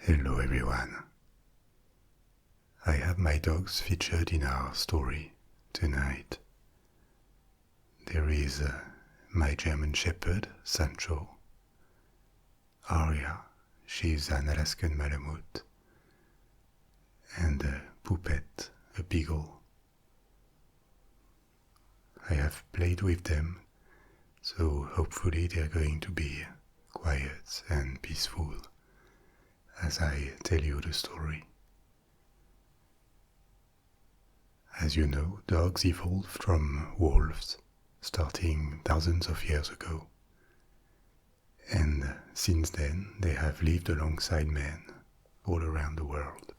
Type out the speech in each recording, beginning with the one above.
Hello everyone. I have my dogs featured in our story tonight. There is my German Shepherd, Sancho. Aria, she's an Alaskan Malamute. And Poupette, a beagle. I have played with them, so hopefully they're going to be quiet and peaceful as I tell you the story. As you know, dogs evolved from wolves starting thousands of years ago. And since then, they have lived alongside men all around the world.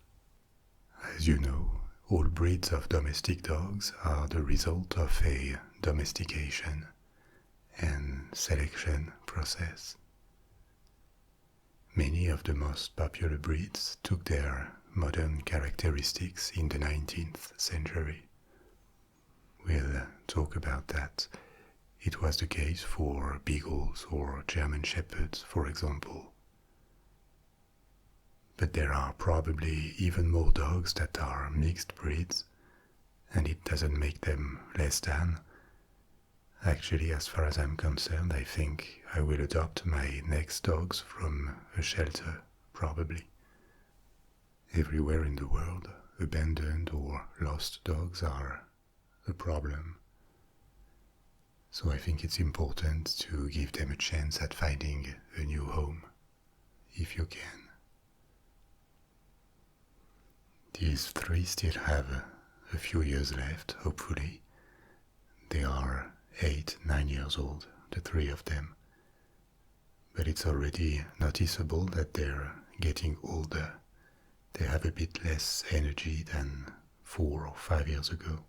As you know, all breeds of domestic dogs are the result of a domestication and selection process. Many of the most popular breeds took their modern characteristics in the 19th century. We'll talk about that. It was the case for beagles or German shepherds, for example. But there are probably even more dogs that are mixed breeds, and it doesn't make them less than. Actually, as far as I'm concerned, I think I will adopt my next dogs from a shelter, probably. Everywhere in the world, abandoned or lost dogs are a problem. So I think it's important to give them a chance at finding a new home, if you can. These three still have a few years left, hopefully. They are 8-9 years old, the three of them. But it's already noticeable that they're getting older. They have a bit less energy than 4 or 5 years ago.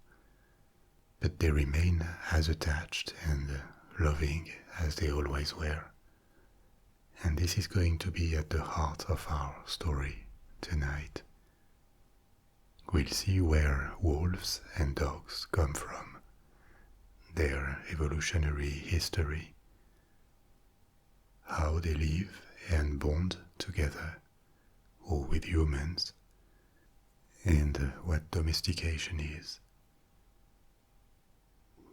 But they remain as attached and loving as they always were. And this is going to be at the heart of our story tonight. We'll see where wolves and dogs come from, their evolutionary history, how they live and bond together, or with humans, and what domestication is.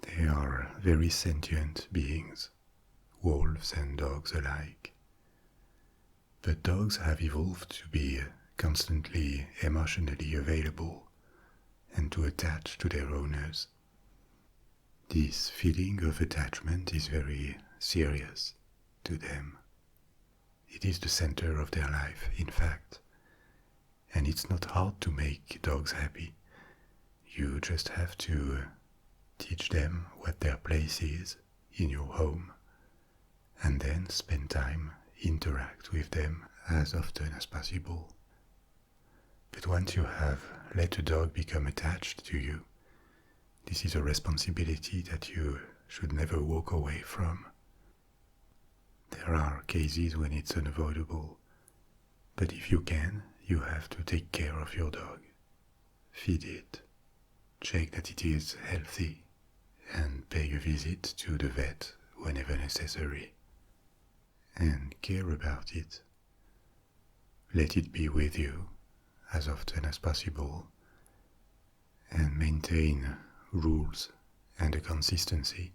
They are very sentient beings, wolves and dogs alike. But dogs have evolved to be constantly emotionally available and to attach to their owners. This feeling of attachment is very serious to them. It is the center of their life, in fact. And it's not hard to make dogs happy. You just have to teach them what their place is in your home, and then spend time, interact with them as often as possible. But once you have let a dog become attached to you, this is a responsibility that you should never walk away from. There are cases when it's unavoidable, but if you can, you have to take care of your dog. Feed it, check that it is healthy, and pay a visit to the vet whenever necessary. And care about it. Let it be with you as often as possible, and maintain rules and a consistency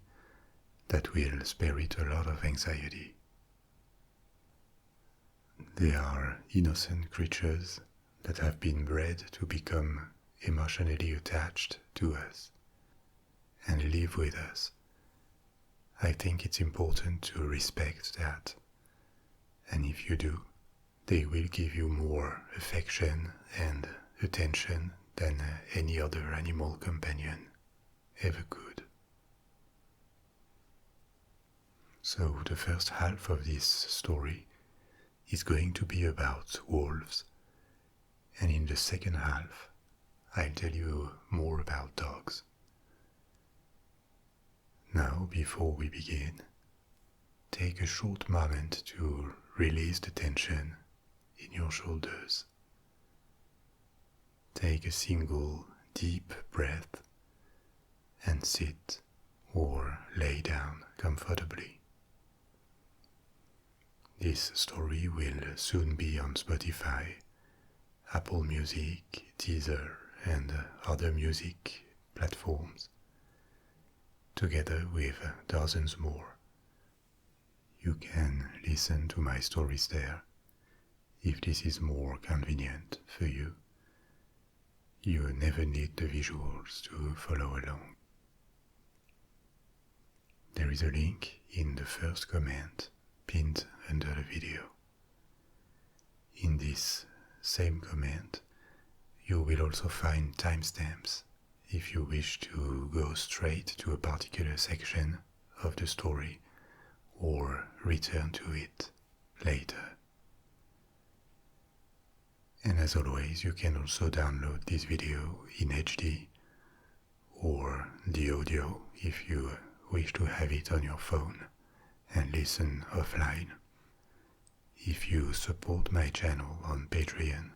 that will spare it a lot of anxiety. They are innocent creatures that have been bred to become emotionally attached to us and live with us. I think it's important to respect that. And if you do, they will give you more affection and attention than any other animal companion ever could. So the first half of this story is going to be about wolves, and in the second half, I'll tell you more about dogs. Now, before we begin, take a short moment to release the tension in your shoulders. Take a single deep breath and sit or lay down comfortably. This story will soon be on Spotify, Apple Music, Deezer, and other music platforms, together with dozens more. You can listen to my stories there if this is more convenient for you. You never need the visuals to follow along. There is a link in the first comment pinned under the video. In this same comment, you will also find timestamps if you wish to go straight to a particular section of the story or return to it later. And as always, you can also download this video in HD or the audio if you wish to have it on your phone and listen offline. If you support my channel on Patreon,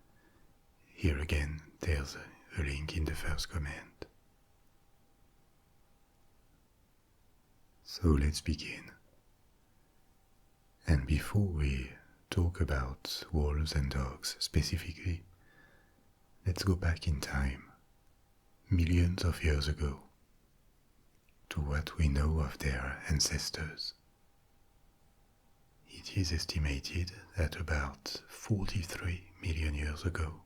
here again there's a link in the first comment. So let's begin. And before we talk about wolves and dogs specifically, let's go back in time, millions of years ago, to what we know of their ancestors. It is estimated that about 43 million years ago,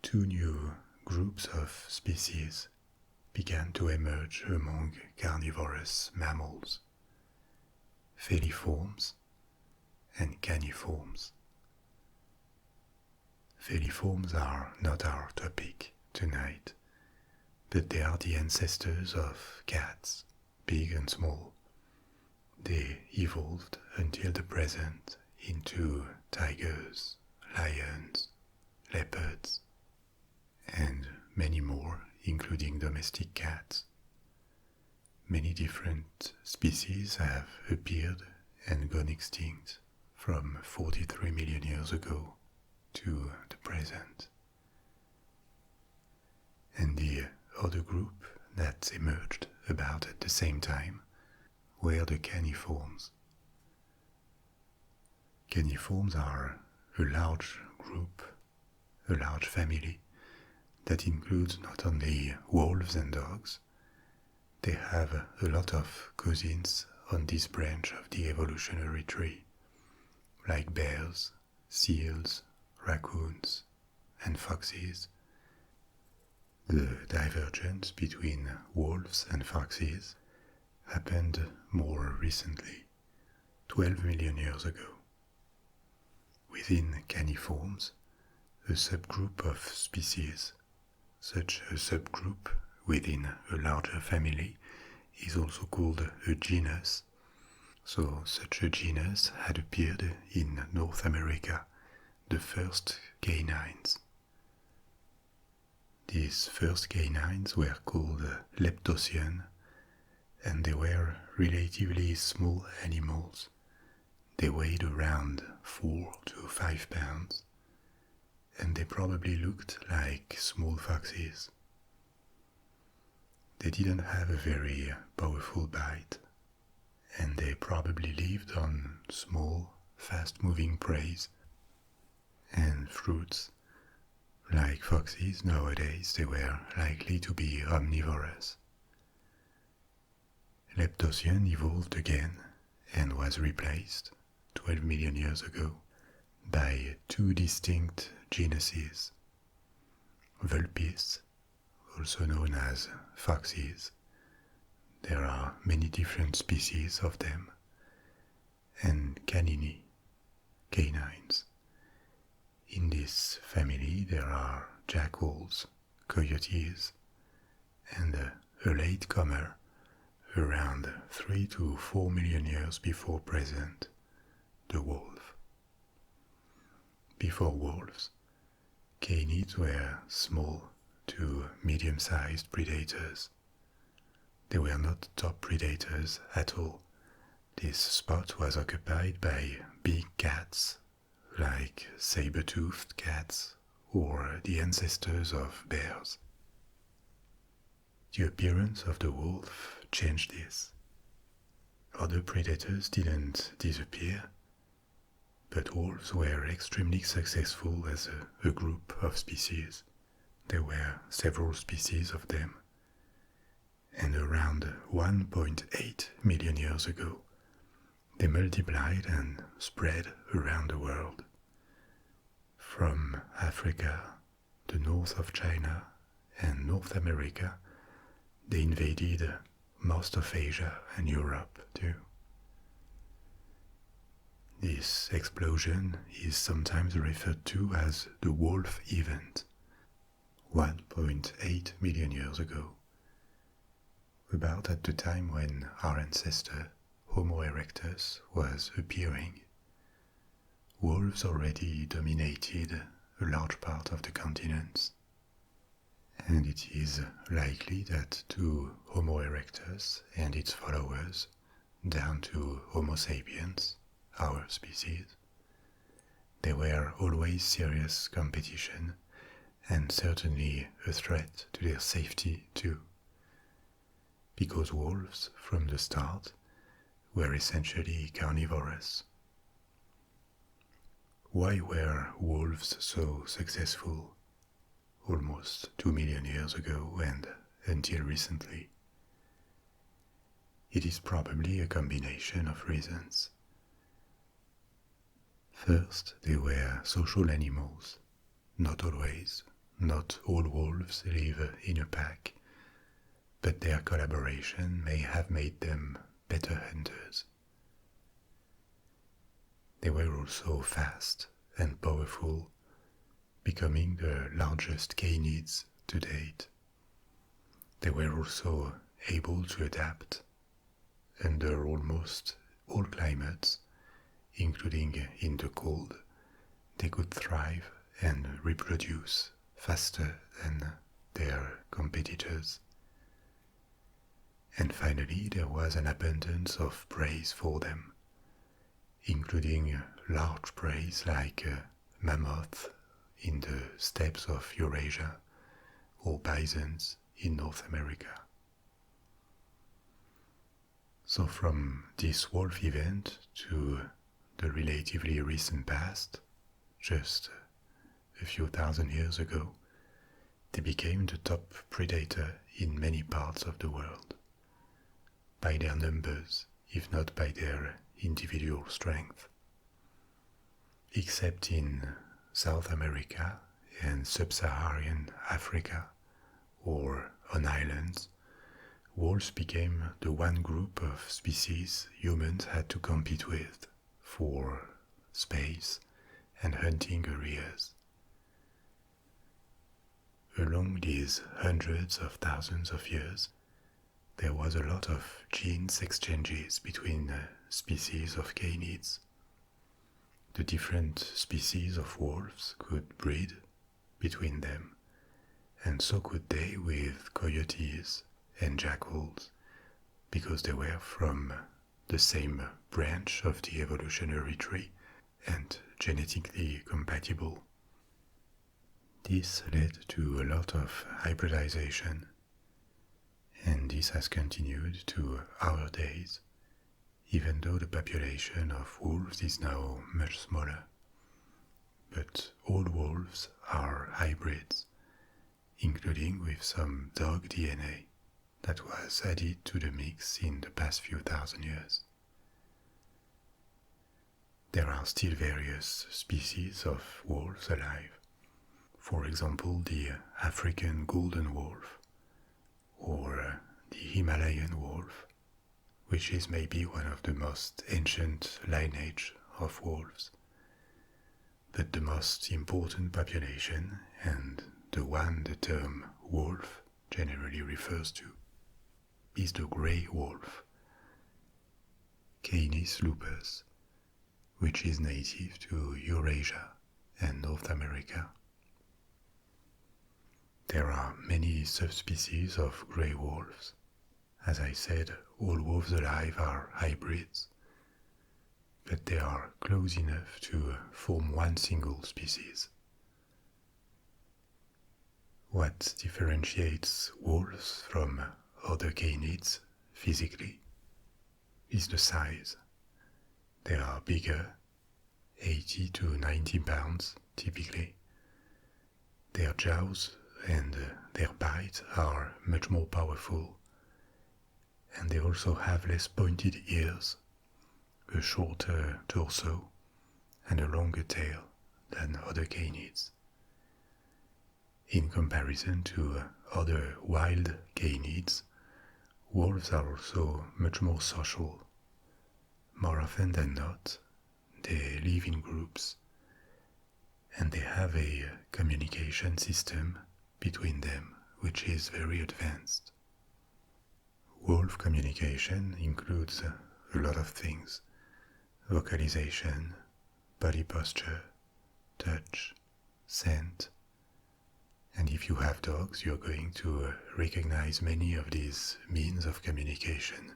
two new groups of species began to emerge among carnivorous mammals: feliforms and caniforms. Feliforms are not our topic tonight, but they are the ancestors of cats, big and small. They evolved until the present into tigers, lions, leopards, and many more, including domestic cats. Many different species have appeared and gone extinct from 43 million years ago to the present. And the other group that emerged about at the same time were the caniforms. Caniforms are a large group, a large family that includes not only wolves and dogs. They have a lot of cousins on this branch of the evolutionary tree, like bears, seals, raccoons, and foxes. The divergence between wolves and foxes happened more recently, 12 million years ago. Within caniforms, a subgroup of species, such a subgroup within a larger family, is also called a genus. So such a genus had appeared in North America, the first canines. These first canines were called leptosian, and they were relatively small animals. They weighed around 4 to 5 pounds, and they probably looked like small foxes. They didn't have a very powerful bite, and they probably lived on small, fast-moving prey and fruits. Like foxes nowadays, they were likely to be omnivorous. Leptosian evolved again and was replaced 12 million years ago by two distinct genuses: Vulpes, also known as foxes. There are many different species of them, and canini, canines. In this family there are jackals, coyotes, and a latecomer, around 3 to 4 million years before present, the wolf. Before wolves, canids were small to medium-sized predators. They were not top predators at all. This spot was occupied by big cats, like saber-toothed cats or the ancestors of bears. The appearance of the wolf changed this. Other predators didn't disappear, but wolves were extremely successful as a group of species. There were several species of them. And around 1.8 million years ago, they multiplied and spread around the world. From Africa, the north of China, and North America, they invaded most of Asia and Europe too. This explosion is sometimes referred to as the wolf event, 1.8 million years ago, about at the time when our ancestor Homo erectus was appearing. Wolves already dominated a large part of the continents, and it is likely that to Homo erectus and its followers, down to Homo sapiens, our species, there were always serious competition and certainly a threat to their safety too, because wolves from the start were essentially carnivorous. Why were wolves so successful almost 2 million years ago and until recently? It is probably a combination of reasons. First, they were social animals. Not always, not all wolves live in a pack, but their collaboration may have made them better hunters. They were also fast and powerful, becoming the largest canids to date. They were also able to adapt under almost all climates, including in the cold. They could thrive and reproduce faster than their competitors. And finally, there was an abundance of prey for them, including large prey like mammoths in the steppes of Eurasia or bisons in North America. So from this wolf event to the relatively recent past, just a few thousand years ago, they became the top predator in many parts of the world, by their numbers, if not by their individual strength. Except in South America and Sub-Saharan Africa, or on islands, wolves became the one group of species humans had to compete with for space and hunting areas. Along these hundreds of thousands of years, there was a lot of genes exchanges between species of canids. The different species of wolves could breed between them, and so could they with coyotes and jackals, because they were from the same branch of the evolutionary tree and genetically compatible. This led to a lot of hybridization, and this has continued to our days, even though the population of wolves is now much smaller. But all wolves are hybrids, including with some dog DNA that was added to the mix in the past few thousand years. There are still various species of wolves alive. For example, the African golden wolf, or the Himalayan wolf, which is maybe one of the most ancient lineage of wolves, but the most important population and the one the term wolf generally refers to. is the grey wolf, Canis lupus, which is native to Eurasia and North America. There are many subspecies of grey wolves. As I said, all wolves alive are hybrids, but they are close enough to form one single species. What differentiates wolves from other canids physically is the size. They are bigger, 80 to 90 pounds typically. Their jaws and their bite are much more powerful, and they also have less pointed ears, a shorter torso, and a longer tail than other canids. In comparison to other wild canids, wolves are also much more social. More often than not, they live in groups, and they have a communication system between them which is very advanced. Wolf communication includes a lot of things: vocalization, body posture, touch, scent. And if you have dogs, you're going to recognize many of these means of communication,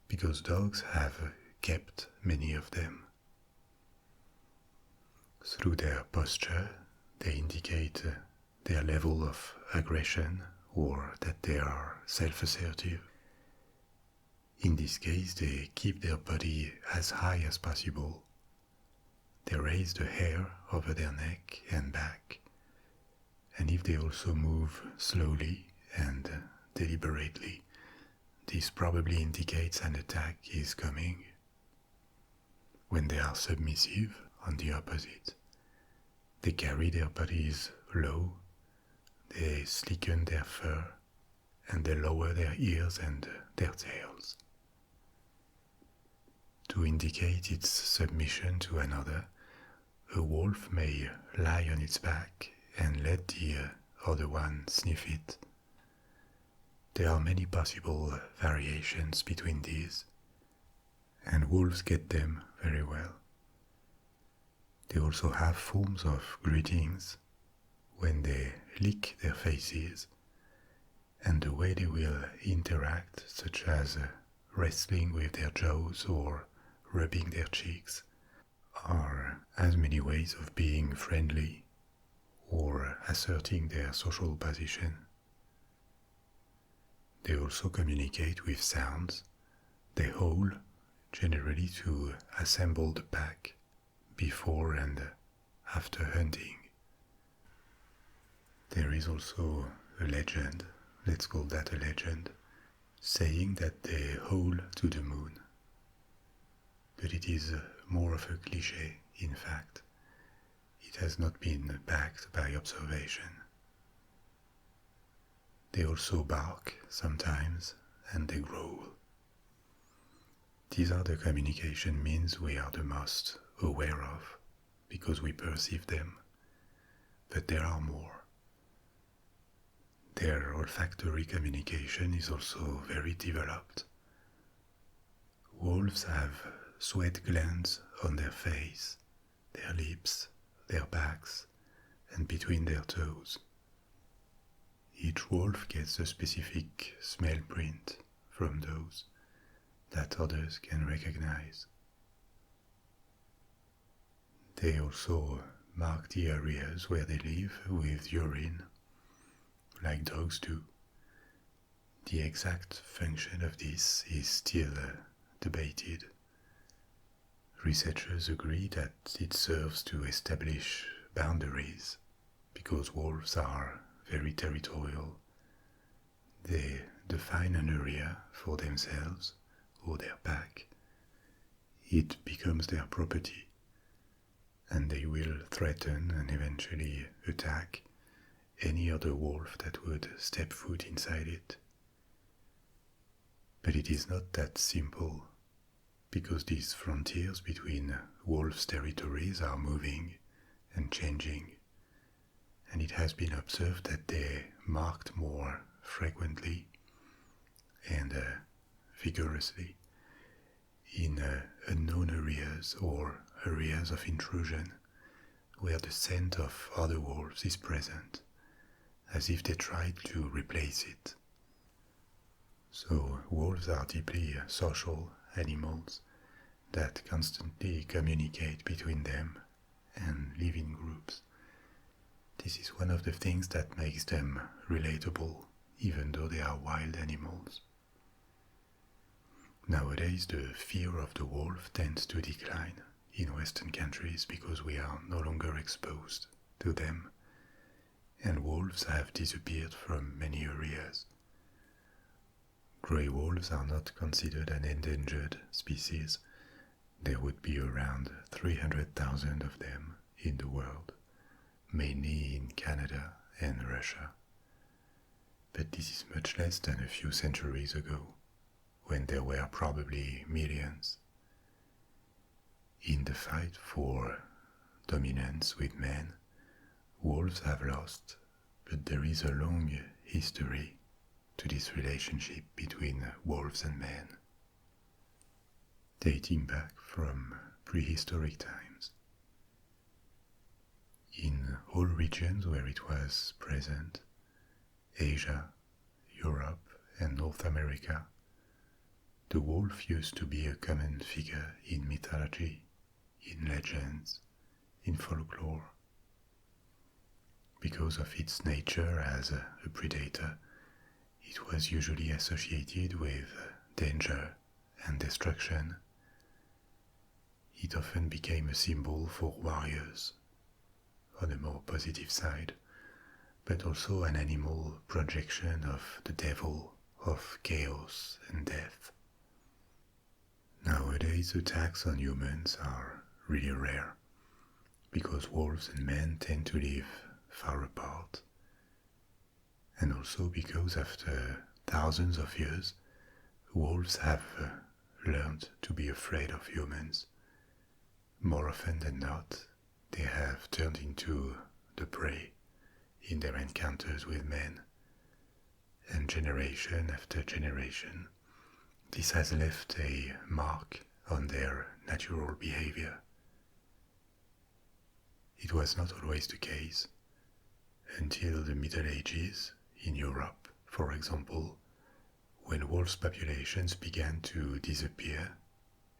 because dogs have kept many of them. Through their posture, they indicate their level of aggression or that they are self-assertive. In this case, they keep their body as high as possible. They raise the hair over their neck and back, and if they also move slowly and deliberately, this probably indicates an attack is coming. When they are submissive, on the opposite, they carry their bodies low, they slicken their fur, and they lower their ears and their tails. To indicate its submission to another, a wolf may lie on its back and let the other one sniff it. There are many possible variations between these, and wolves get them very well. They also have forms of greetings when they lick their faces, and the way they will interact, such as wrestling with their jaws or rubbing their cheeks, are as many ways of being friendly or asserting their social position. They also communicate with sounds. They howl, generally to assemble the pack before and after hunting. There is also a legend, let's call that a legend, saying that they howl to the moon. But it is more of a cliché, in fact. It has not been backed by observation. They also bark sometimes, and they growl. These are the communication means we are the most aware of, because we perceive them. But there are more. Their olfactory communication is also very developed. Wolves have sweat glands on their face, their lips, their backs, and between their toes. Each wolf gets a specific smell print from those that others can recognize. They also mark the areas where they live with urine, like dogs do. The exact function of this is still debated. Researchers agree that it serves to establish boundaries, because wolves are very territorial. They define an area for themselves or their pack. It becomes their property, and they will threaten and eventually attack any other wolf that would step foot inside it. But it is not that simple, because these frontiers between wolves' territories are moving and changing, and it has been observed that they marked more frequently, and vigorously in unknown areas or areas of intrusion where the scent of other wolves is present, as if they tried to replace it. So wolves are deeply social animals that constantly communicate between them and live in groups. This is one of the things that makes them relatable, even though they are wild animals. Nowadays, the fear of the wolf tends to decline in Western countries because we are no longer exposed to them, and wolves have disappeared from many areas. Grey wolves are not considered an endangered species. There would be around 300,000 of them in the world, mainly in Canada and Russia. But this is much less than a few centuries ago, when there were probably millions. In the fight for dominance with men, wolves have lost, but there is a long history to this relationship between wolves and men, dating back from prehistoric times. In all regions where it was present, Asia, Europe, and North America, the wolf used to be a common figure in mythology, in legends, in folklore. Because of its nature as a predator, it was usually associated with danger and destruction. It often became a symbol for warriors, on a more positive side, but also an animal projection of the devil, of chaos and death. Nowadays, attacks on humans are really rare, because wolves and men tend to live far apart, and also because after thousands of years, wolves have learned to be afraid of humans. More often than not, they have turned into the prey in their encounters with men, and generation after generation, this has left a mark on their natural behavior. It was not always the case. Until the Middle Ages, in Europe, for example, when wolves' populations began to disappear,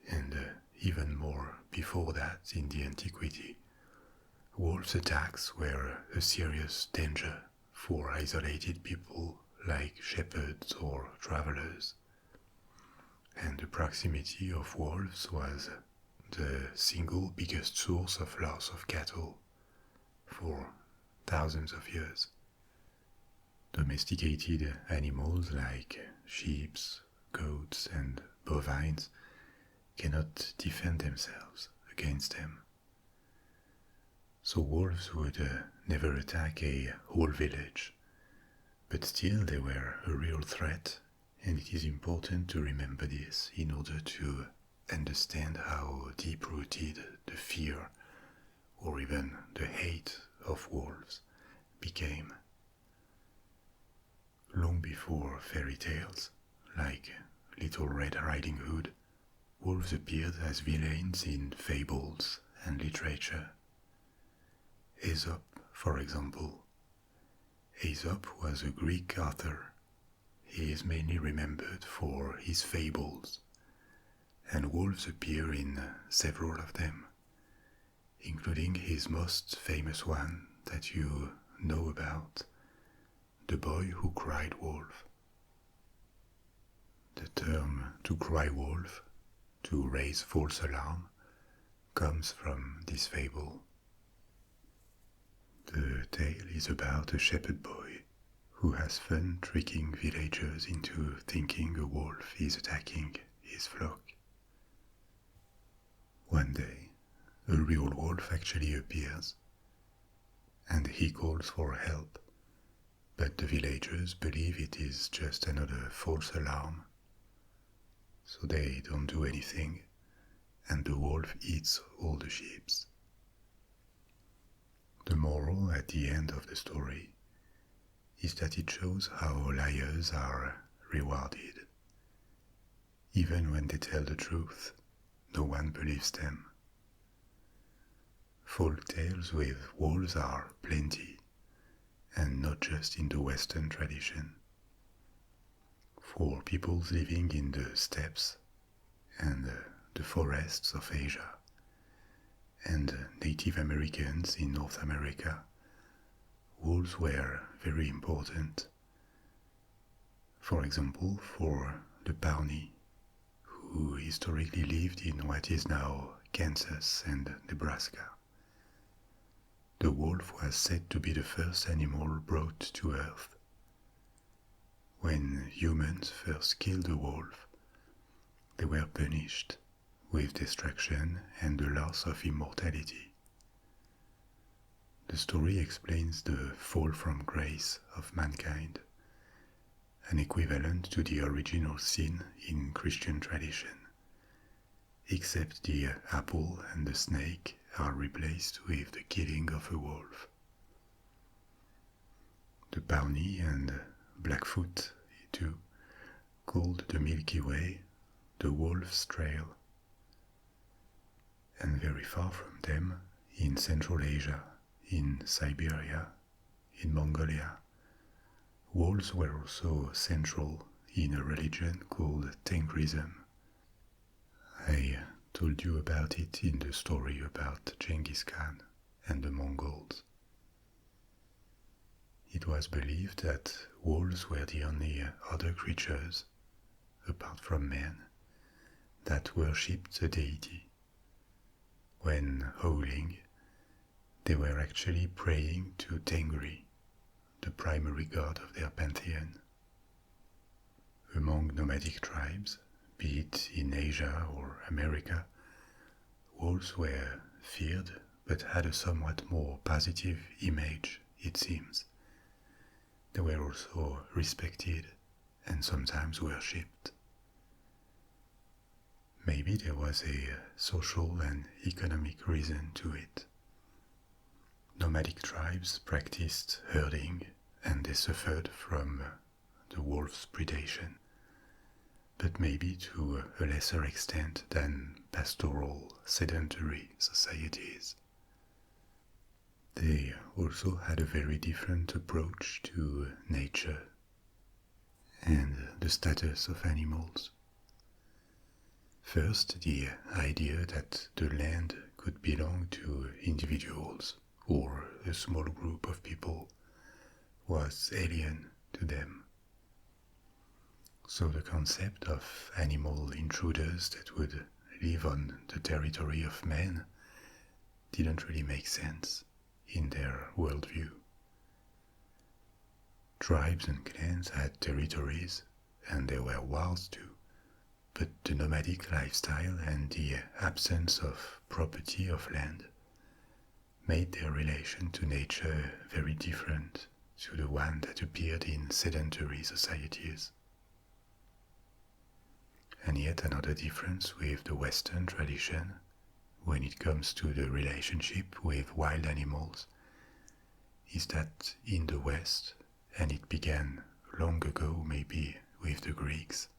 and even more before that in the antiquity, wolves' attacks were a serious danger for isolated people like shepherds or travelers. And the proximity of wolves was the single biggest source of loss of cattle for thousands of years. Domesticated animals like sheep, goats, and bovines cannot defend themselves against them. So wolves would never attack a whole village, but still they were a real threat, and it is important to remember this in order to understand how deep-rooted the fear or even the hate of wolves became. Long before fairy tales, like Little Red Riding Hood, wolves appeared as villains in fables and literature. Aesop, for example. Aesop was a Greek author. He is mainly remembered for his fables, and wolves appear in several of them, including his most famous one that you know about, The Boy Who Cried Wolf. The term to cry wolf, to raise false alarm, comes from this fable. The tale is about a shepherd boy who has fun tricking villagers into thinking a wolf is attacking his flock. One day, a real wolf actually appears, and he calls for help, but the villagers believe it is just another false alarm, so they don't do anything, and the wolf eats all the sheep. The moral at the end of the story is that it shows how liars are rewarded Even when they tell the truth, no one believes them. Folk tales with wolves are plenty, and not just in the Western tradition. For peoples living in the steppes and the forests of Asia, and Native Americans in North America, wolves were very important. For example, for the Pawnee, who historically lived in what is now Kansas and Nebraska. The wolf was said to be the first animal brought to Earth. When humans first killed a wolf, they were punished with destruction and the loss of immortality. The story explains the fall from grace of mankind, an equivalent to the original sin in Christian tradition, except the apple and the snake are replaced with the killing of a wolf. The Pawnee and Blackfoot, too, called the Milky Way the Wolf's Trail. And very far from them, in Central Asia, in Siberia, in Mongolia, wolves were also central in a religion called Tengrism. I told you about it in the story about Genghis Khan and the Mongols. It was believed that wolves were the only other creatures, apart from men, that worshipped the deity. When howling, they were actually praying to Tengri, the primary god of their pantheon. Among nomadic tribes, be it in Asia or America, wolves were feared but had a somewhat more positive image, it seems. They were also respected and sometimes worshipped. Maybe there was a social and economic reason to it. Nomadic tribes practiced herding and they suffered from the wolf's predation, but maybe to a lesser extent than pastoral, sedentary societies. They also had a very different approach to nature and the status of animals. First, the idea that the land could belong to individuals or a small group of people was alien to them. So the concept of animal intruders that would live on the territory of man didn't really make sense in their worldview. Tribes and clans had territories, and there were wars too, but the nomadic lifestyle and the absence of property of land made their relation to nature very different to the one that appeared in sedentary societies. And yet another difference with the Western tradition when it comes to the relationship with wild animals is that in the West, and it began long ago maybe with the Greeks,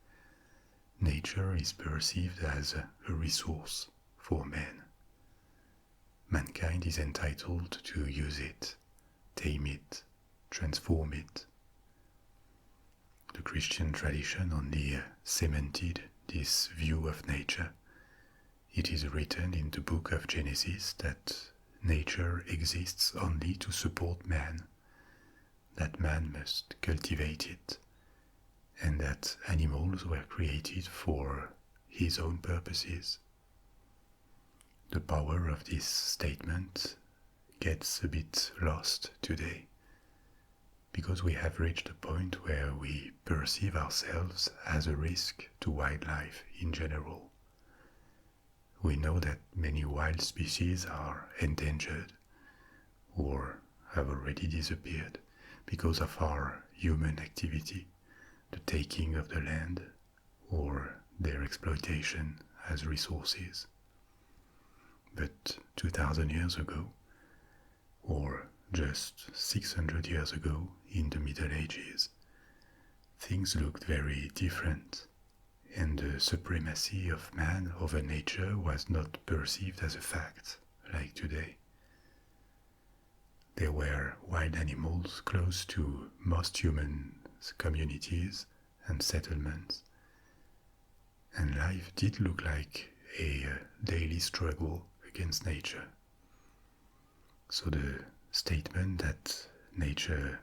nature is perceived as a resource for man. Mankind is entitled to use it, tame it, transform it. The Christian tradition only cemented this view of nature. It is written in the book of Genesis that nature exists only to support man, that man must cultivate it, and that animals were created for his own purposes. The power of this statement gets a bit lost today, because we have reached a point where we perceive ourselves as a risk to wildlife in general. We know that many wild species are endangered or have already disappeared because of our human activity, the taking of the land or their exploitation as resources. But 2000 years ago, or just 600 years ago in the Middle Ages, things looked very different, and the supremacy of man over nature was not perceived as a fact like today. There were wild animals close to most human communities and settlements, and life did look like a daily struggle against nature. So the statement that nature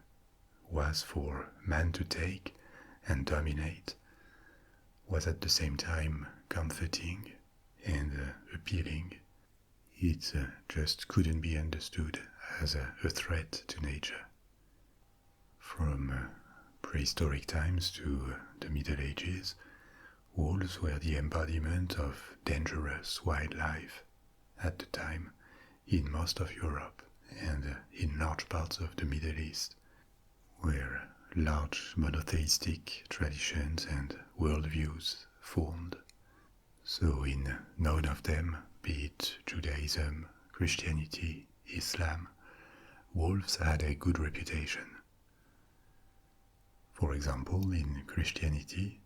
was for man to take and dominate was at the same time comforting and appealing. It just couldn't be understood as a threat to nature. From prehistoric times to the Middle Ages, wolves were the embodiment of dangerous wildlife at the time in most of Europe and in large parts of the Middle East, where large monotheistic traditions and worldviews formed. So in none of them, be it Judaism, Christianity, Islam, wolves had a good reputation. For example, in Christianity,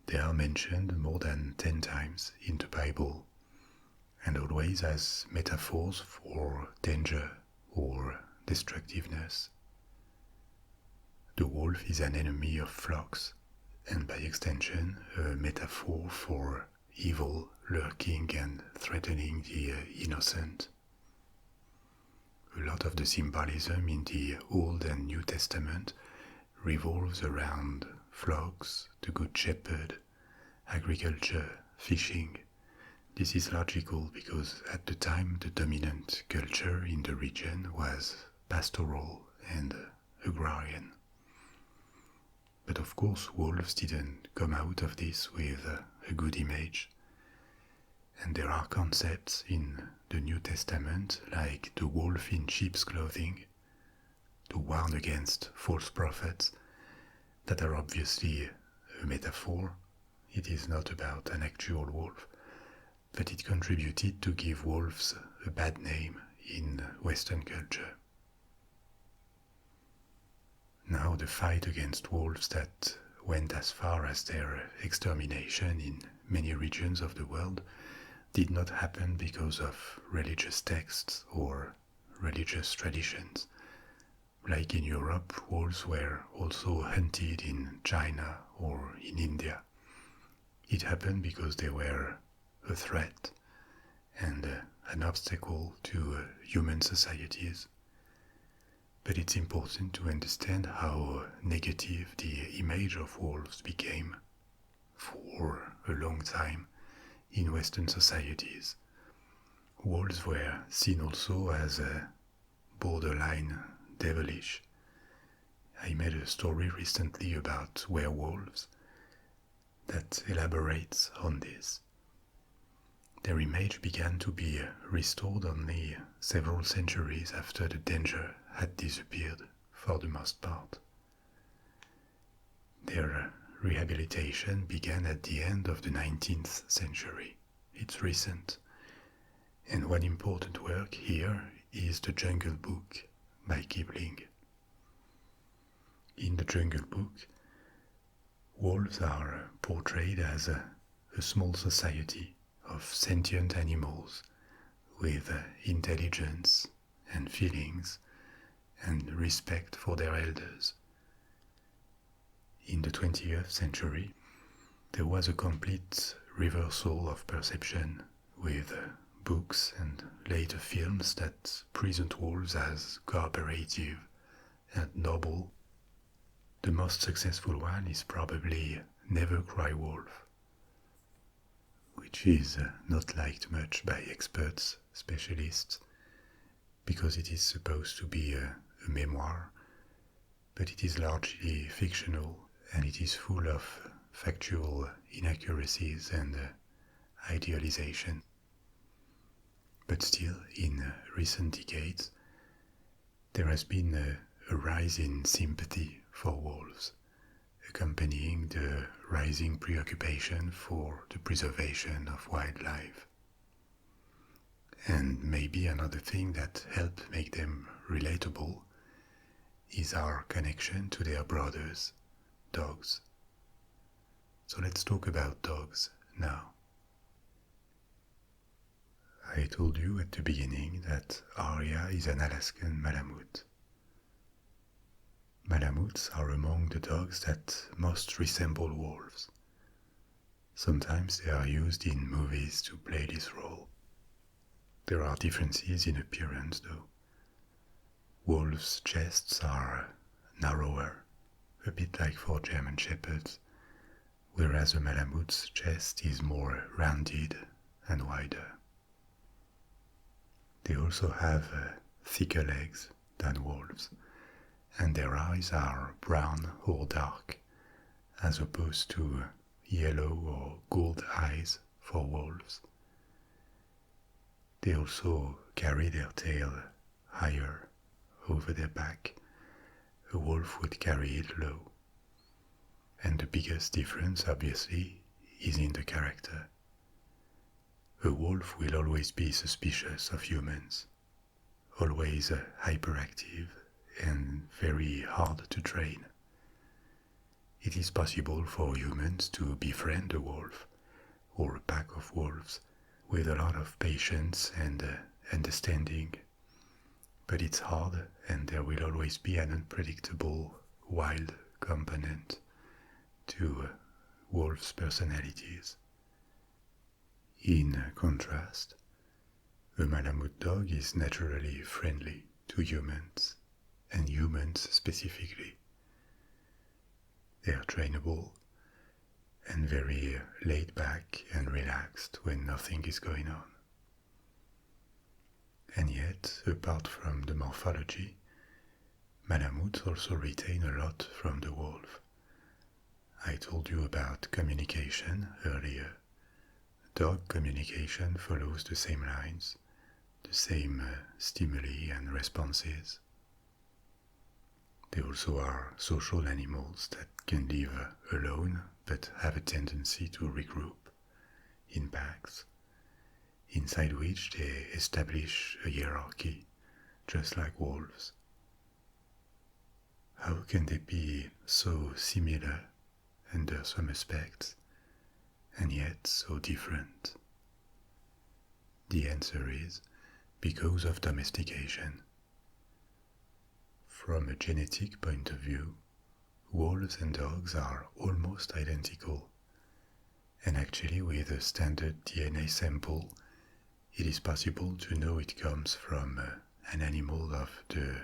they are mentioned more than 10 times in the Bible, and always as metaphors for danger or destructiveness. The wolf is an enemy of flocks, and by extension, a metaphor for evil lurking and threatening the innocent. A lot of the symbolism in the Old and New Testament revolves around flocks, the Good Shepherd, agriculture, fishing. This is logical because at the time the dominant culture in the region was pastoral and agrarian. But of course, wolves didn't come out of this with a good image. And there are concepts in the New Testament like the wolf in sheep's clothing, to warn against false prophets, that are obviously a metaphor. It is not about an actual wolf, but it contributed to give wolves a bad name in Western culture. Now the fight against wolves that went as far as their extermination in many regions of the world did not happen because of religious texts or religious traditions. Like in Europe, wolves were also hunted in China or in India. It happened because they were a threat and an obstacle to human societies. But it's important to understand how negative the image of wolves became for a long time in Western societies. Wolves were seen also as borderline devilish. I made a story recently about werewolves that elaborates on this. Their image began to be restored only several centuries after the danger had disappeared for the most part. Their rehabilitation began at the end of the 19th century. It's recent. And one important work here is The Jungle Book by Kipling. In The Jungle Book, wolves are portrayed as a small society of sentient animals with intelligence and feelings and respect for their elders. In the 20th century, there was a complete reversal of perception with books and later films that present wolves as cooperative and noble. The most successful one is probably Never Cry Wolf, which is not liked much by experts, specialists, because it is supposed to be a memoir, but it is largely fictional and it is full of factual inaccuracies and idealization. But still, in recent decades, there has been a rise in sympathy for wolves, accompanying the rising preoccupation for the preservation of wildlife. And maybe another thing that helped make them relatable is our connection to their brothers, dogs. So let's talk about dogs now. I told you at the beginning that Arya is an Alaskan Malamute. Malamutes are among the dogs that most resemble wolves. Sometimes they are used in movies to play this role. There are differences in appearance though. Wolves' chests are narrower, a bit like for German Shepherds, whereas a Malamute's chest is more rounded and wider. They also have thicker legs than wolves, and their eyes are brown or dark, as opposed to yellow or gold eyes for wolves. They also carry their tail higher over their back. A wolf would carry it low. And the biggest difference, obviously, is in the character. A wolf will always be suspicious of humans, always hyperactive and very hard to train. It is possible for humans to befriend a wolf or a pack of wolves with a lot of patience and understanding, but it's hard and there will always be an unpredictable, wild component to wolves' personalities. In contrast, a Malamute dog is naturally friendly to humans, and humans specifically. They are trainable and very laid back and relaxed when nothing is going on. And yet, apart from the morphology, Malamutes also retain a lot from the wolf. I told you about communication earlier. Dog communication follows the same lines, the same stimuli and responses. They also are social animals that can live alone but have a tendency to regroup in packs, inside which they establish a hierarchy, just like wolves. How can they be so similar under some aspects, and yet so different? The answer is because of domestication. From a genetic point of view, wolves and dogs are almost identical, and actually with a standard DNA sample, it is possible to know it comes from an animal of the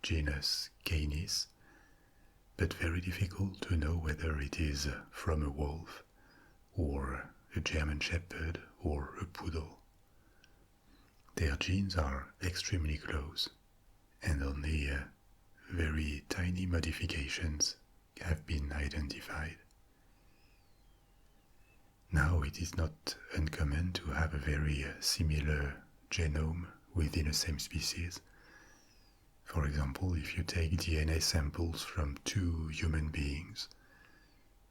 genus Canis, but very difficult to know whether it is from a wolf or a German Shepherd or a poodle. Their genes are extremely close, and only very tiny modifications have been identified. Now it is not uncommon to have a very similar genome within the same species. For example, if you take DNA samples from two human beings,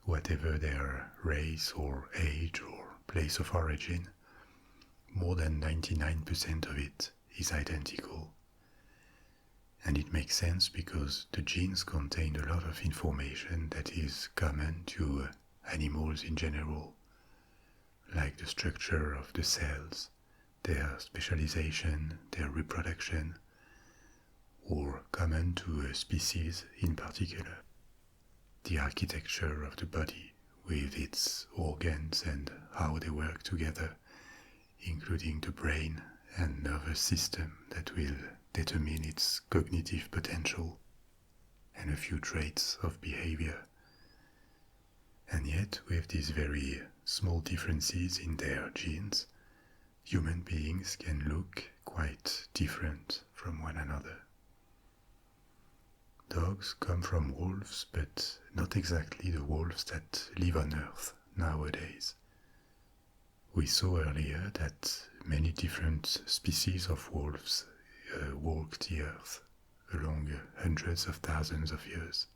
whatever their race or age or place of origin, more than 99% of it is identical. And it makes sense because the genes contain a lot of information that is common to animals in general, like the structure of the cells, their specialization, their reproduction, or common to a species in particular. The architecture of the body with its organs and how they work together, including the brain and nervous system that will determine its cognitive potential and a few traits of behavior. And yet, with these very small differences in their genes, human beings can look quite different from one another. Dogs come from wolves, but not exactly the wolves that live on Earth nowadays. We saw earlier that many different species of wolves walked the Earth along hundreds of thousands of years.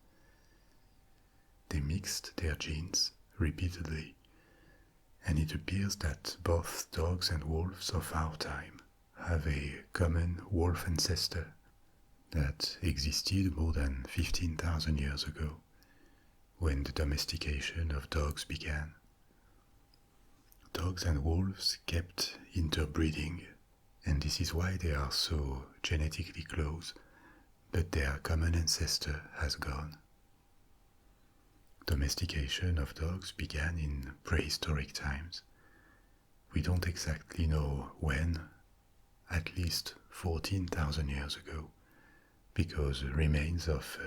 They mixed their genes repeatedly, and it appears that both dogs and wolves of our time have a common wolf ancestor that existed more than 15,000 years ago, when the domestication of dogs began. Dogs and wolves kept interbreeding, and this is why they are so genetically close, but their common ancestor has gone. Domestication of dogs began in prehistoric times. We don't exactly know when, at least 14,000 years ago, because remains of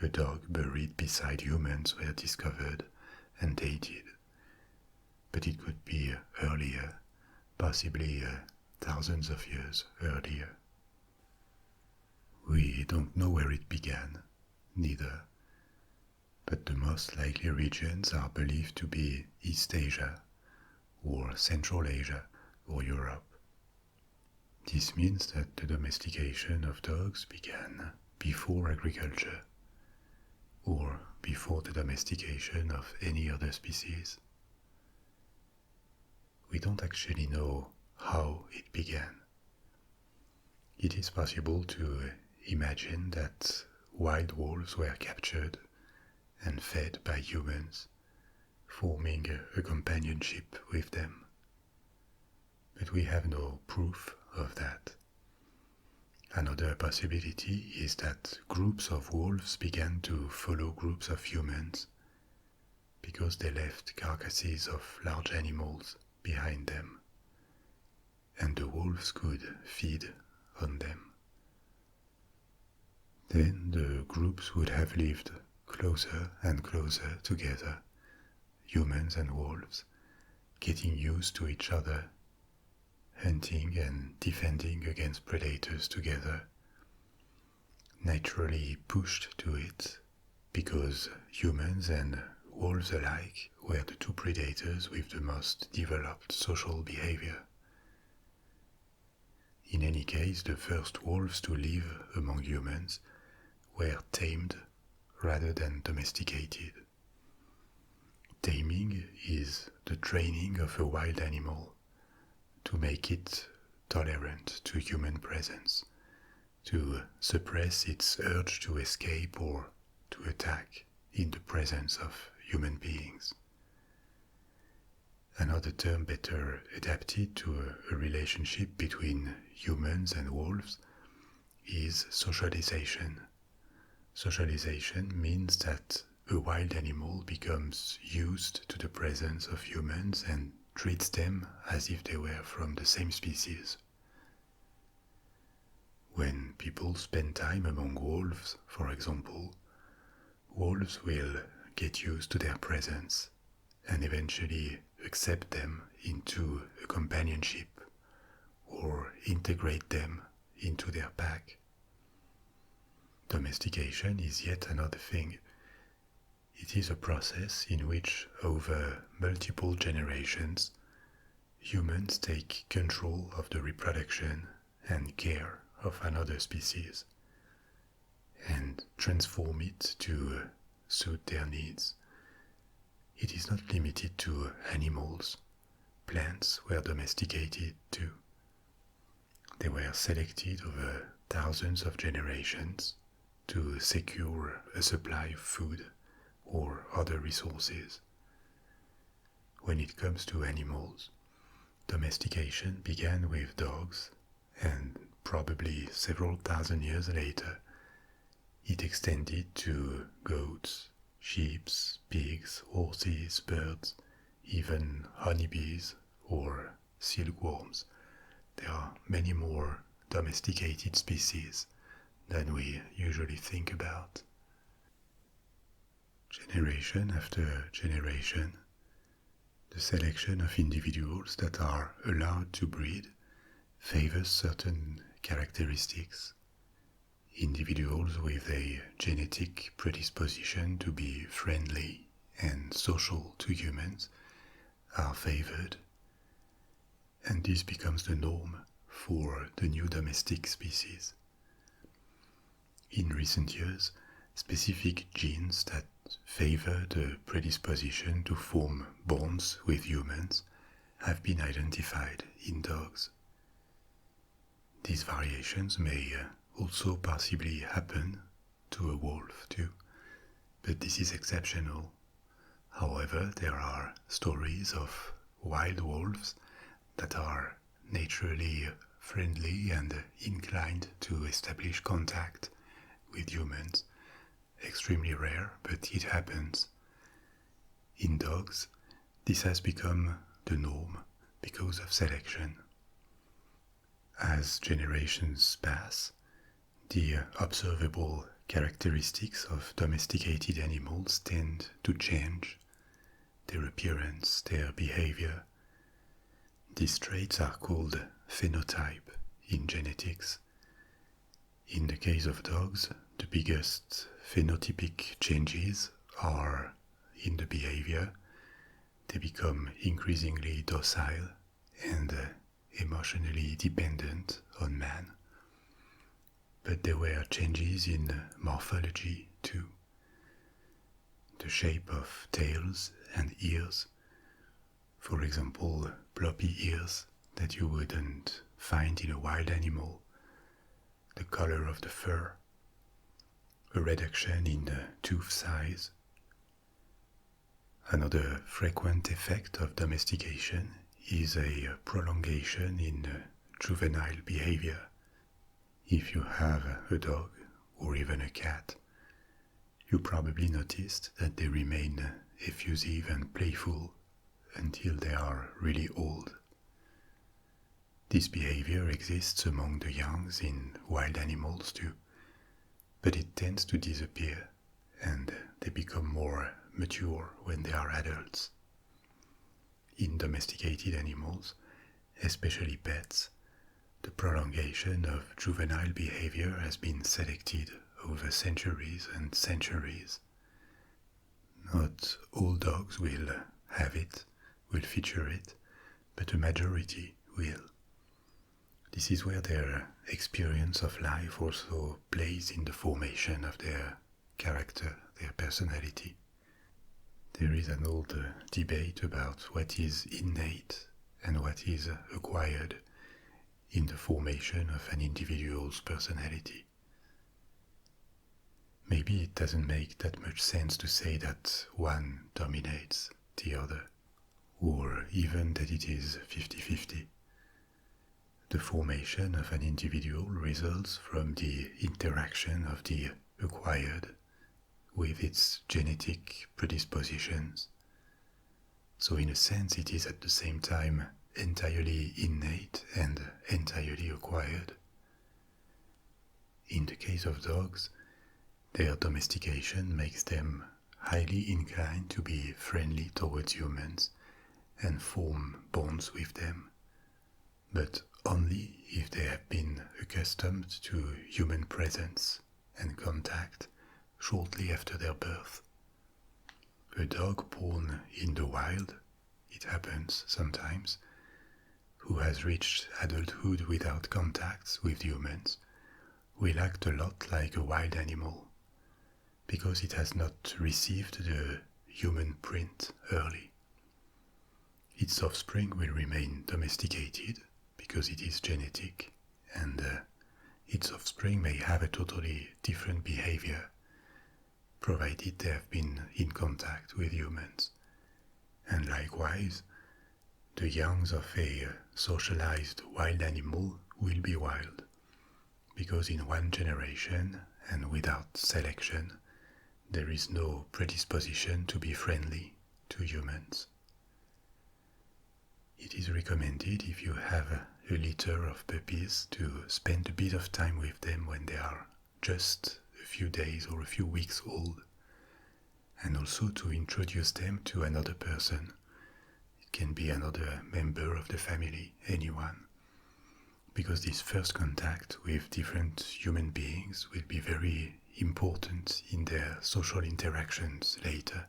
a dog buried beside humans were discovered and dated. But it could be earlier, possibly thousands of years earlier. We don't know where it began, neither, but the most likely regions are believed to be East Asia, or Central Asia, or Europe. This means that the domestication of dogs began before agriculture, or before the domestication of any other species. We don't actually know how it began. It is possible to imagine that wild wolves were captured and fed by humans, forming a companionship with them. But we have no proof of that. Another possibility is that groups of wolves began to follow groups of humans because they left carcasses of large animals behind them, and the wolves could feed on them. Then the groups would have lived closer and closer together, humans and wolves, getting used to each other, hunting and defending against predators together, naturally pushed to it because humans and wolves alike were the two predators with the most developed social behavior. In any case, the first wolves to live among humans were tamed rather than domesticated. Taming is the training of a wild animal to make it tolerant to human presence, to suppress its urge to escape or to attack in the presence of human beings. Another term better adapted to a relationship between humans and wolves is socialization. Socialization means that a wild animal becomes used to the presence of humans and treats them as if they were from the same species. When people spend time among wolves, for example, wolves will get used to their presence and eventually accept them into a companionship or integrate them into their pack. Domestication is yet another thing. It is a process in which, over multiple generations, humans take control of the reproduction and care of another species and transform it to suit their needs. It is not limited to animals. Plants were domesticated too. They were selected over thousands of generations to secure a supply of food or other resources. When it comes to animals, domestication began with dogs, and probably several thousand years later, it extended to goats, sheep, pigs, horses, birds, even honeybees or silkworms. There are many more domesticated species than we usually think about. Generation after generation, the selection of individuals that are allowed to breed favors certain characteristics. Individuals with a genetic predisposition to be friendly and social to humans are favored, and this becomes the norm for the new domestic species. In recent years, specific genes that favor the predisposition to form bonds with humans have been identified in dogs. These variations may also possibly happen to a wolf too, but this is exceptional. However, there are stories of wild wolves that are naturally friendly and inclined to establish contact with humans. Extremely rare, but it happens. In dogs, this has become the norm because of selection. As generations pass, the observable characteristics of domesticated animals tend to change, their appearance, their behavior. These traits are called phenotype in genetics. In the case of dogs, the biggest phenotypic changes are in the behavior. They become increasingly docile and emotionally dependent on man. But there were changes in morphology too. The shape of tails and ears, for example, floppy ears that you wouldn't find in a wild animal, the color of the fur, a reduction in the tooth size. Another frequent effect of domestication is a prolongation in juvenile behavior. If you have a dog or even a cat, you probably noticed that they remain effusive and playful until they are really old. This behavior exists among the youngs in wild animals too, but it tends to disappear and they become more mature when they are adults. In domesticated animals, especially pets, the prolongation of juvenile behavior has been selected over centuries and centuries. Not all dogs will have it, will feature it, but a majority will. This is where their experience of life also plays in the formation of their character, their personality. There is an old debate about what is innate and what is acquired in the formation of an individual's personality. Maybe it doesn't make that much sense to say that one dominates the other, or even that it is 50-50. The formation of an individual results from the interaction of the acquired with its genetic predispositions. So in a sense it is at the same time entirely innate and entirely acquired. In the case of dogs, their domestication makes them highly inclined to be friendly towards humans and form bonds with them, but only if they have been accustomed to human presence and contact shortly after their birth. A dog born in the wild, it happens sometimes, who has reached adulthood without contacts with humans, will act a lot like a wild animal, because it has not received the human print early. Its offspring will remain domesticated, because it is genetic, and its offspring may have a totally different behavior provided they have been in contact with humans. And likewise, the youngs of a socialized wild animal will be wild, because in one generation and without selection, there is no predisposition to be friendly to humans. It is recommended if you have a litter of puppies to spend a bit of time with them when they are just a few days or a few weeks old, and also to introduce them to another person. It can be another member of the family, anyone, because this first contact with different human beings will be very important in their social interactions later.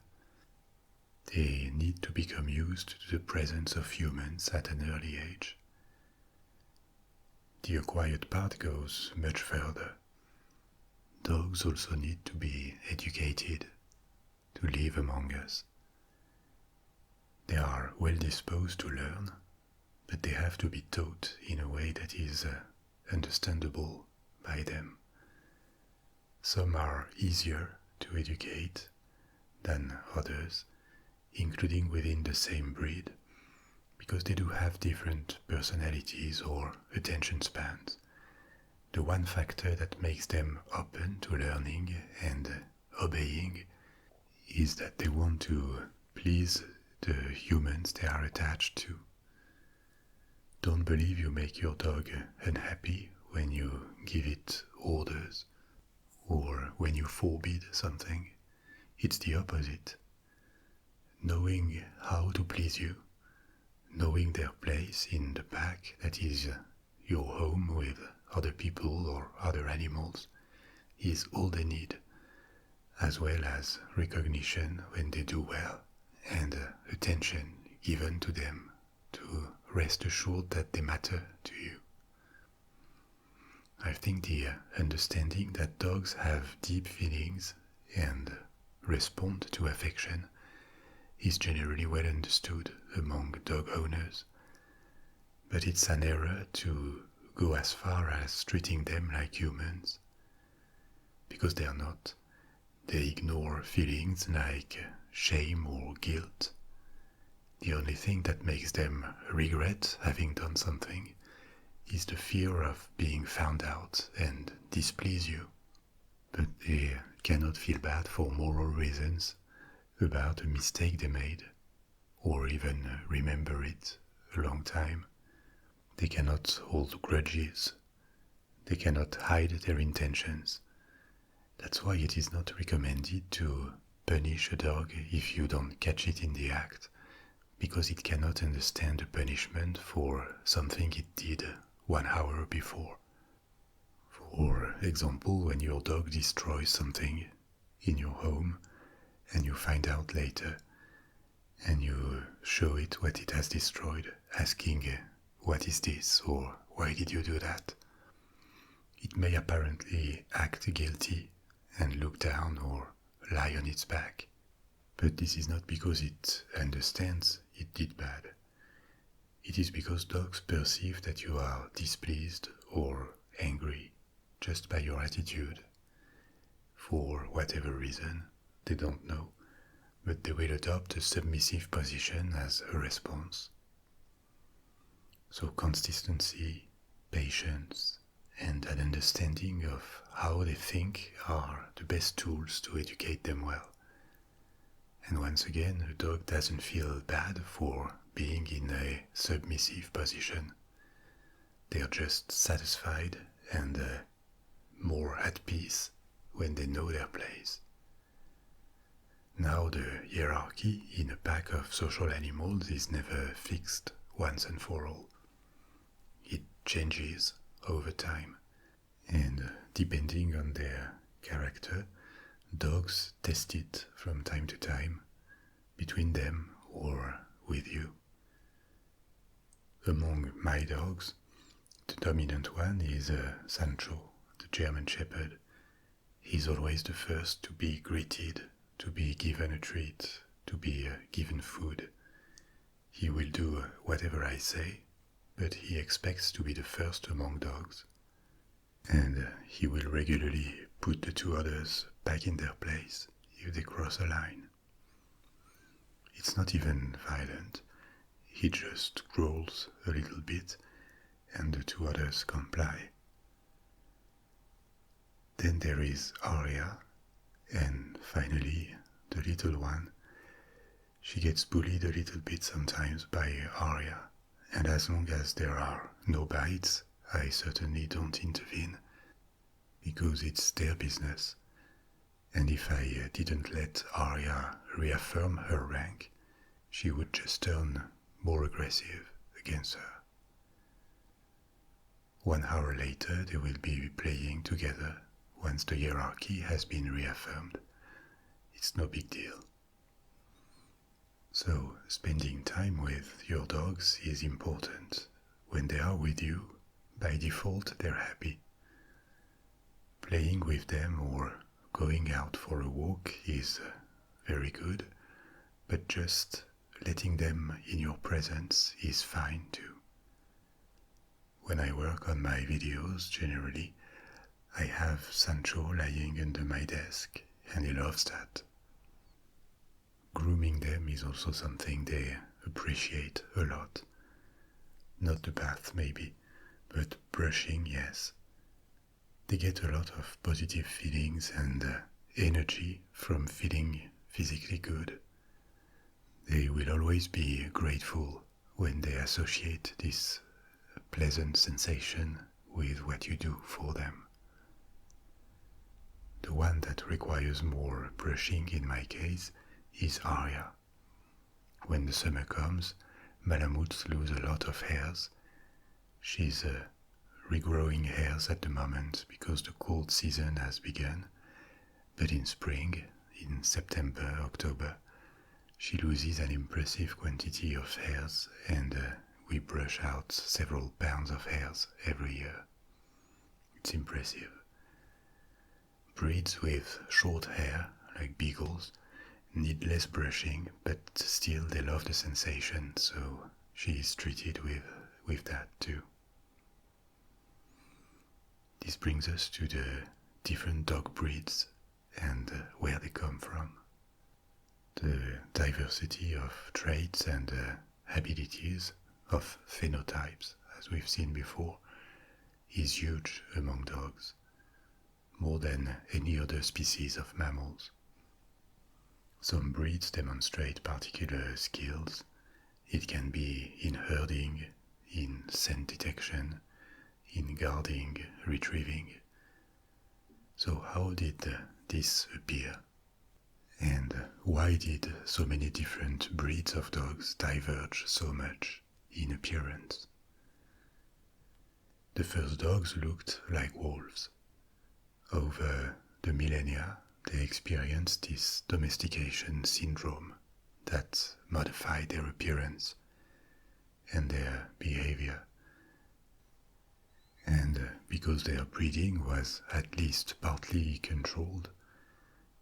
They need to become used to the presence of humans at an early age. The acquired part goes much further. Dogs also need to be educated to live among us. They are well disposed to learn, but they have to be taught in a way that is understandable by them. Some are easier to educate than others, including within the same breed, because they do have different personalities or attention spans. The one factor that makes them open to learning and obeying is that they want to please the humans they are attached to. Don't believe you make your dog unhappy when you give it orders or when you forbid something. It's the opposite. Knowing how to please you, knowing their place in the pack that is your home with other people or other animals, is all they need, as well as recognition when they do well and attention given to them to rest assured that they matter to you. I think the understanding that dogs have deep feelings and respond to affection is generally well understood among dog owners, but it's an error to go as far as treating them like humans, because they are not. They ignore feelings like shame or guilt. The only thing that makes them regret having done something is the fear of being found out and displease you. But they cannot feel bad for moral reasons about a mistake they made, or even remember it a long time. They cannot hold grudges. They cannot hide their intentions. That's why it is not recommended to punish a dog if you don't catch it in the act, because it cannot understand the punishment for something it did 1 hour before. For example, when your dog destroys something in your home and you find out later and you show it what it has destroyed, asking, "What is this?" or "Why did you do that?" It may apparently act guilty and look down or lie on its back, but this is not because it understands it did bad. It is because dogs perceive that you are displeased or angry just by your attitude. For whatever reason, they don't know, but they will adopt a submissive position as a response. So consistency, patience, and an understanding of how they think are the best tools to educate them well. And once again, a dog doesn't feel bad for being in a submissive position. They are just satisfied and more at peace when they know their place. Now, the hierarchy in a pack of social animals is never fixed once and for all. It changes over time, and depending on their character, dogs test it from time to time, between them or with you. Among my dogs, the dominant one is Sancho, the German Shepherd. He's always the first to be greeted, to be given a treat, to be given food. He will do whatever I say, but he expects to be the first among dogs. And he will regularly put the two others back in their place if they cross a line. It's not even violent. He just growls a little bit and the two others comply. Then there is Aria, and finally the little one. She gets bullied a little bit sometimes by Aria, and as long as there are no bites, I certainly don't intervene, because it's their business. And if I didn't let Aria reaffirm her rank, she would just turn more aggressive against her. 1 hour later, they will be playing together once the hierarchy has been reaffirmed. It's no big deal. So, spending time with your dogs is important. When they are with you, by default, they're happy. Playing with them or going out for a walk is very good, but just letting them in your presence is fine too. When I work on my videos, generally, I have Sancho lying under my desk, and he loves that. Grooming them is also something they appreciate a lot. Not the bath, maybe, but brushing, yes. They get a lot of positive feelings and energy from feeling physically good. They will always be grateful when they associate this pleasant sensation with what you do for them. The one that requires more brushing in my case is Arya. When the summer comes, Malamutes lose a lot of hairs. She's regrowing hairs at the moment because the cold season has begun, but in spring, in September, October, she loses an impressive quantity of hairs and we brush out several pounds of hairs every year. It's impressive. Breeds with short hair, like beagles, need less brushing, but still they love the sensation, so she is treated with that too. This brings us to the different dog breeds and where they come from. The diversity of traits and abilities of phenotypes, as we've seen before, is huge among dogs, more than any other species of mammals. Some breeds demonstrate particular skills. It can be in herding, in scent detection, in guarding, retrieving. So how did this appear? And why did so many different breeds of dogs diverge so much in appearance? The first dogs looked like wolves. Over the millennia, they experienced this domestication syndrome that modified their appearance and their behavior. And because their breeding was at least partly controlled,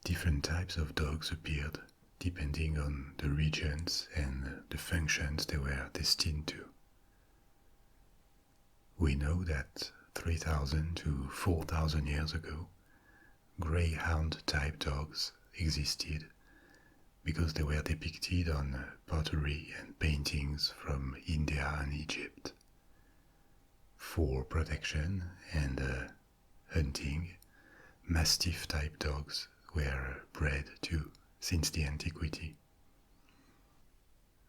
different types of dogs appeared depending on the regions and the functions they were destined to. We know that 3,000 to 4,000 years ago, greyhound type dogs existed because they were depicted on pottery and paintings from India and Egypt. For protection and hunting, mastiff type dogs were bred too since the antiquity.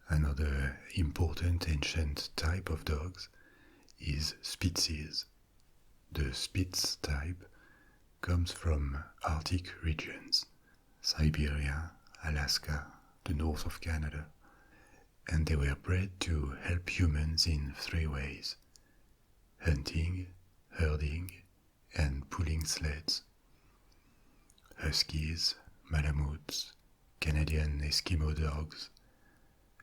Another important ancient type of dogs is Spitzes. The Spitz type comes from Arctic regions, Siberia, Alaska, the north of Canada, and they were bred to help humans in three ways: hunting, herding, and pulling sleds. Huskies, Malamutes, Canadian Eskimo dogs,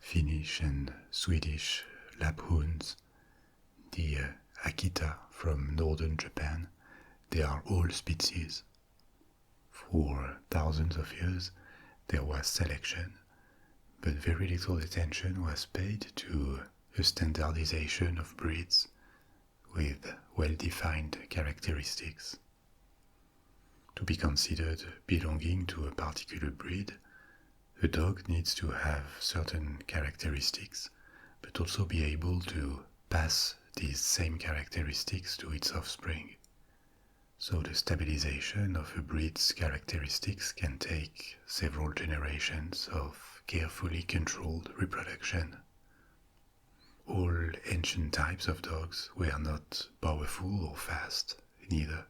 Finnish and Swedish Laphounds, the Akita from northern Japan, they are all Spitzes. For thousands of years there was selection, but very little attention was paid to a standardization of breeds with well-defined characteristics. To be considered belonging to a particular breed, a dog needs to have certain characteristics, but also be able to pass these same characteristics to its offspring. So the stabilization of a breed's characteristics can take several generations of carefully controlled reproduction. All ancient types of dogs were not powerful or fast, neither.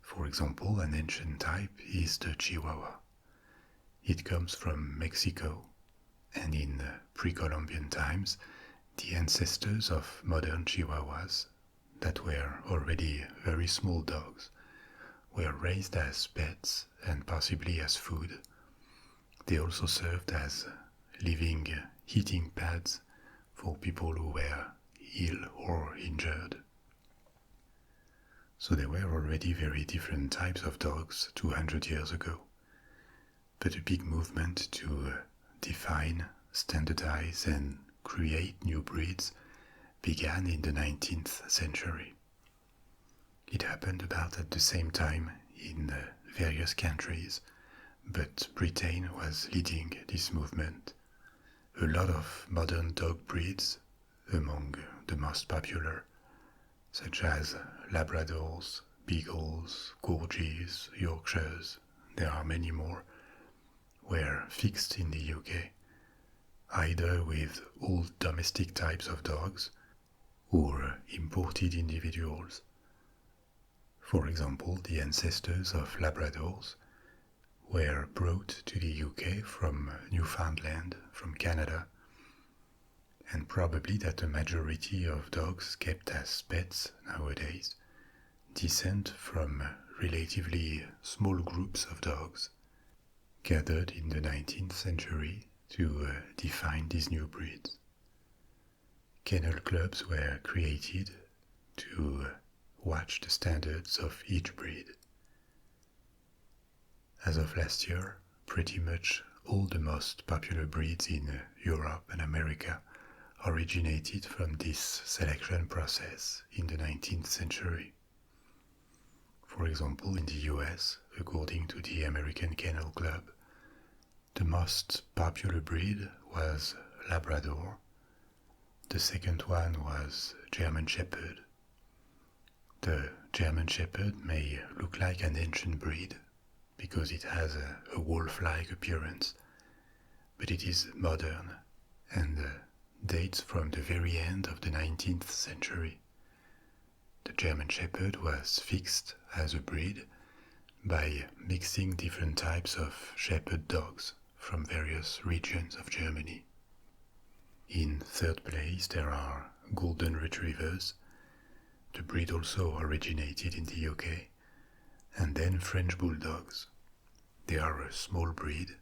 For example, an ancient type is the Chihuahua. It comes from Mexico, and in pre-Columbian times, the ancestors of modern Chihuahuas, that were already very small dogs, were raised as pets and possibly as food. They also served as living heating pads for people who were ill or injured. So there were already very different types of dogs 200 years ago, but a big movement to define, standardize, and create new breeds began in the 19th century. It happened about at the same time in various countries, but Britain was leading this movement. A lot of modern dog breeds, among the most popular, such as Labradors, Beagles, Corgis, Yorkshires, there are many more, were fixed in the UK, either with old domestic types of dogs or imported individuals. For example, the ancestors of Labradors were brought to the UK from Newfoundland, from Canada, and probably that a majority of dogs kept as pets nowadays descend from relatively small groups of dogs gathered in the 19th century to define these new breeds. Kennel clubs were created to watch the standards of each breed. As of last year, pretty much all the most popular breeds in Europe and America originated from this selection process in the 19th century. For example, in the US, according to the American Kennel Club, the most popular breed was Labrador. The second one was German Shepherd. The German Shepherd may look like an ancient breed because it has a wolf-like appearance, but it is modern and dates from the very end of the 19th century. The German Shepherd was fixed as a breed by mixing different types of shepherd dogs from various regions of Germany. In third place, there are Golden Retrievers. The breed also originated in the UK. And then French Bulldogs. They are a small breed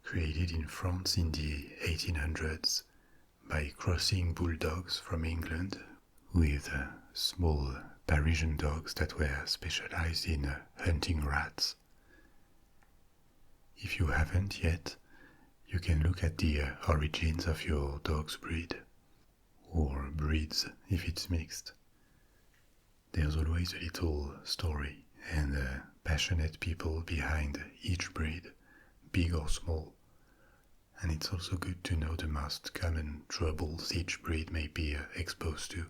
created in France in the 1800s by crossing bulldogs from England with small Parisian dogs that were specialized in hunting rats. If you haven't yet, you can look at the origins of your dog's breed, or breeds if it's mixed. There's always a little story and passionate people behind each breed, big or small, and it's also good to know the most common troubles each breed may be exposed to,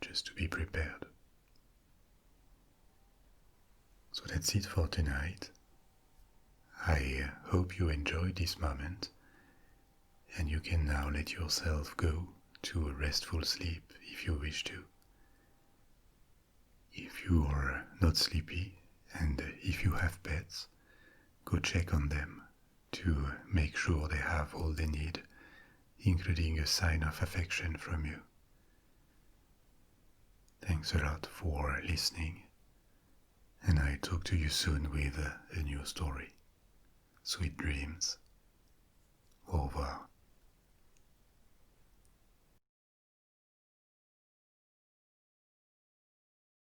just to be prepared. So that's it for tonight. I hope you enjoyed this moment, and you can now let yourself go to a restful sleep if you wish to. If you are not sleepy, and if you have pets, go check on them to make sure they have all they need, including a sign of affection from you. Thanks a lot for listening, and I talk to you soon with a new story. Sweet dreams. Au revoir.